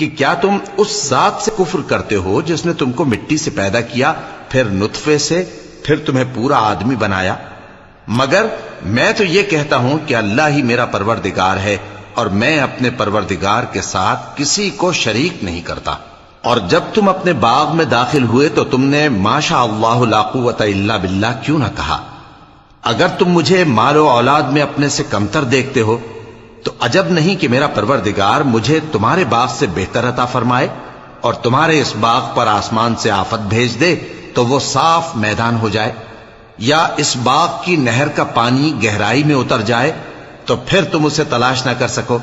کہ کیا تم اس ذات سے کفر کرتے ہو جس نے تم کو مٹی سے پیدا کیا، پھر نطفے سے، پھر تمہیں پورا آدمی بنایا؟ مگر میں تو یہ کہتا ہوں کہ اللہ ہی میرا پروردگار ہے، اور میں اپنے پروردگار کے ساتھ کسی کو شریک نہیں کرتا۔ اور جب تم اپنے باغ میں داخل ہوئے تو تم نے ما شاء اللہ لا قوت الا باللہ کیوں نہ کہا؟ اگر تم مجھے مال و اولاد میں اپنے سے کمتر دیکھتے ہو تو عجب نہیں کہ میرا پروردگار مجھے تمہارے باغ سے بہتر عطا فرمائے، اور تمہارے اس باغ پر آسمان سے آفت بھیج دے تو وہ صاف میدان ہو جائے، یا اس باغ کی نہر کا پانی گہرائی میں اتر جائے تو پھر تم اسے تلاش نہ کر سکو،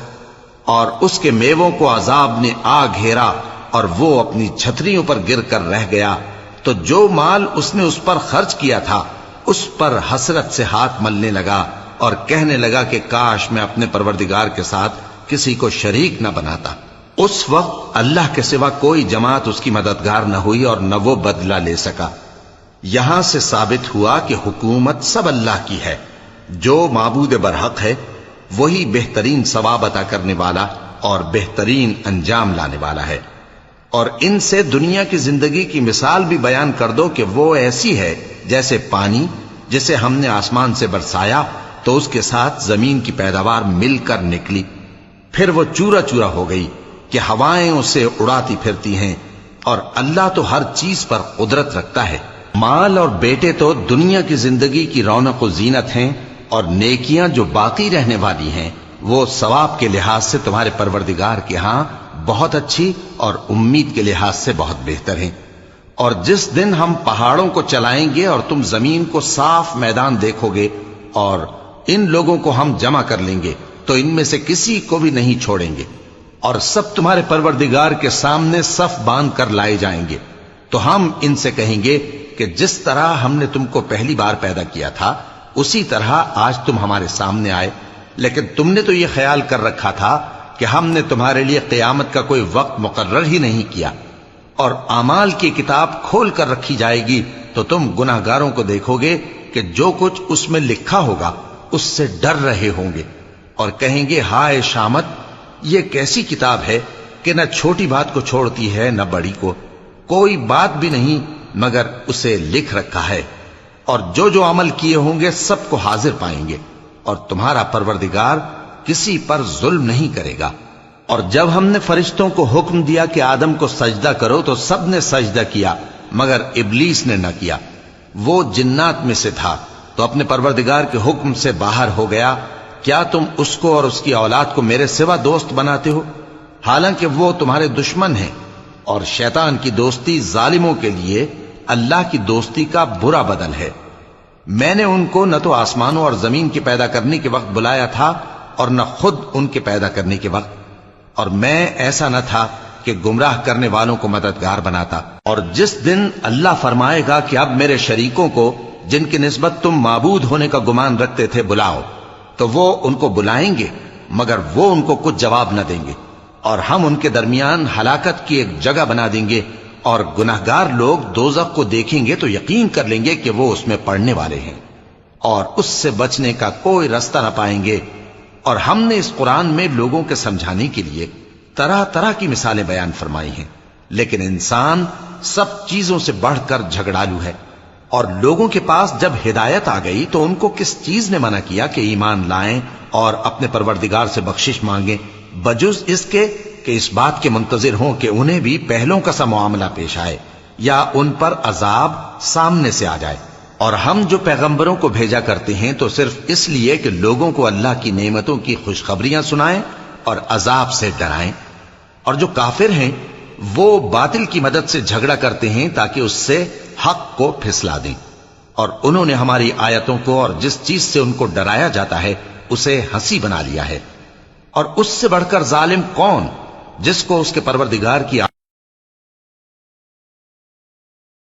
اور اس کے میووں کو عذاب نے آ گھیرا اور وہ اپنی چھتریوں پر گر کر رہ گیا، تو جو مال اس نے اس پر خرچ کیا تھا اس پر حسرت سے ہاتھ ملنے لگا اور کہنے لگا کہ کاش میں اپنے پروردگار کے ساتھ کسی کو شریک نہ بناتا۔ اس وقت اللہ کے سوا کوئی جماعت اس کی مددگار نہ ہوئی اور نہ وہ بدلہ لے سکا۔ یہاں سے ثابت ہوا کہ حکومت سب اللہ کی ہے، جو معبود برحق ہے وہی بہترین ثواب عطا کرنے والا اور بہترین انجام لانے والا ہے۔ اور ان سے دنیا کی زندگی کی مثال بھی بیان کر دو کہ وہ ایسی ہے جیسے پانی جسے ہم نے آسمان سے برسایا تو اس کے ساتھ زمین کی پیداوار مل کر نکلی، پھر وہ چورا چورا ہو گئی کہ ہوائیں اسے اڑاتی پھرتی ہیں، اور اللہ تو ہر چیز پر قدرت رکھتا ہے۔ مال اور بیٹے تو دنیا کی زندگی کی رونق و زینت ہیں، اور نیکیاں جو باقی رہنے والی ہیں وہ ثواب کے لحاظ سے تمہارے پروردگار کے ہاں بہت اچھی اور امید کے لحاظ سے بہت بہتر ہیں۔ اور جس دن ہم پہاڑوں کو چلائیں گے اور تم زمین کو صاف میدان دیکھو گے اور ان لوگوں کو ہم جمع کر لیں گے تو ان میں سے کسی کو بھی نہیں چھوڑیں گے، اور سب تمہارے پروردگار کے سامنے صف باندھ کر لائے جائیں گے، تو ہم ان سے کہیں گے کہ جس طرح ہم نے تم کو پہلی بار پیدا کیا تھا اسی طرح آج تم ہمارے سامنے آئے، لیکن تم نے تو یہ خیال کر رکھا تھا کہ ہم نے تمہارے لیے قیامت کا کوئی وقت مقرر ہی نہیں کیا، اور اعمال کی کتاب کھول کر رکھی جائے گی تو تم گناہگاروں کو دیکھو گے کہ جو کچھ اس میں لکھا ہوگا اس سے ڈر رہے ہوں گے، اور کہیں گے ہائے شامت، یہ کیسی کتاب ہے کہ نہ چھوٹی بات کو چھوڑتی ہے نہ بڑی کو، کوئی بات بھی نہیں مگر اسے لکھ رکھا ہے، اور جو عمل کیے ہوں گے سب کو حاضر پائیں گے، اور تمہارا پروردگار کسی پر ظلم نہیں کرے گا۔ اور جب ہم نے فرشتوں کو حکم دیا کہ آدم کو سجدہ کرو تو سب نے سجدہ کیا مگر ابلیس نے نہ کیا، وہ جنات میں سے تھا تو اپنے پروردگار کے حکم سے باہر ہو گیا۔ کیا تم اس کو اور اس کی اولاد کو میرے سوا دوست بناتے ہو، حالانکہ وہ تمہارے دشمن ہیں، اور شیطان کی دوستی ظالموں کے لیے اللہ کی دوستی کا برا بدل ہے۔ میں نے ان کو نہ تو آسمانوں اور زمین کے پیدا کرنے کے وقت بلایا تھا اور نہ خود ان کے پیدا کرنے کے وقت، اور میں ایسا نہ تھا کہ گمراہ کرنے والوں کو مددگار بناتا۔ اور جس دن اللہ فرمائے گا کہ اب میرے شریکوں کو جن کی نسبت تم معبود ہونے کا گمان رکھتے تھے بلاؤ، تو وہ ان کو بلائیں گے مگر وہ ان کو کچھ جواب نہ دیں گے، اور ہم ان کے درمیان ہلاکت کی ایک جگہ بنا دیں گے، اور گناہگار لوگ دوزخ کو دیکھیں گے تو یقین کر لیں گے کہ وہ اس میں پڑنے والے ہیں، اور اس سے بچنے کا کوئی راستہ نہ پائیں گے۔ اور ہم نے اس قرآن میں لوگوں کے سمجھانے کے لیے طرح طرح کی مثالیں بیان فرمائی ہیں، لیکن انسان سب چیزوں سے بڑھ کر جھگڑالو ہے، اور لوگوں کے پاس جب ہدایت آ گئی تو ان کو کس چیز نے منع کیا کہ ایمان لائیں اور اپنے پروردگار سے بخشش مانگیں، بجز اس کے کہ اس بات کے منتظر ہوں کہ انہیں بھی پہلوں کا سا معاملہ پیش آئے یا ان پر عذاب سامنے سے آ جائے۔ اور ہم جو پیغمبروں کو بھیجا کرتے ہیں تو صرف اس لیے کہ لوگوں کو اللہ کی نعمتوں کی خوشخبریاں سنائیں اور عذاب سے ڈرائیں، اور جو کافر ہیں وہ باطل کی مدد سے جھگڑا کرتے ہیں تاکہ اس سے حق کو پھسلا دیں، اور انہوں نے ہماری آیتوں کو اور جس چیز سے ان کو ڈرایا جاتا ہے اسے ہنسی بنا لیا ہے۔ اور اس سے بڑھ کر ظالم کون جس کو اس کے پروردگار کی